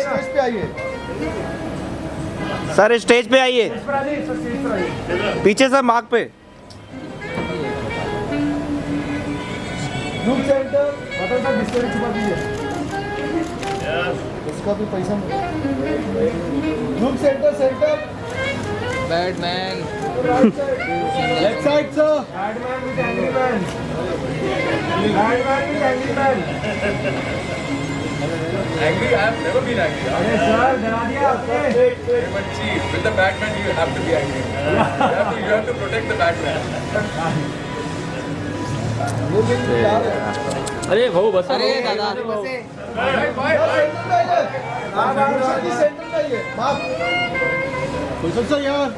Stage पे आइए। Sir stage पे आइए, पीछे सर मार्क पे। ग्रुप सेंटर बटन का डिस्प्ले छुपा दीजिए, इसका भी पैसा group centre centre Batman left side sir Batman with angry man Batman with angry man Angry? I have never been angry. अरे सर डरा दिया आपने But see, with the Batman, you have to be angry. You have to protect the Batman. अरे भाऊ बस अरे दादा centre में आइए माफ सर यार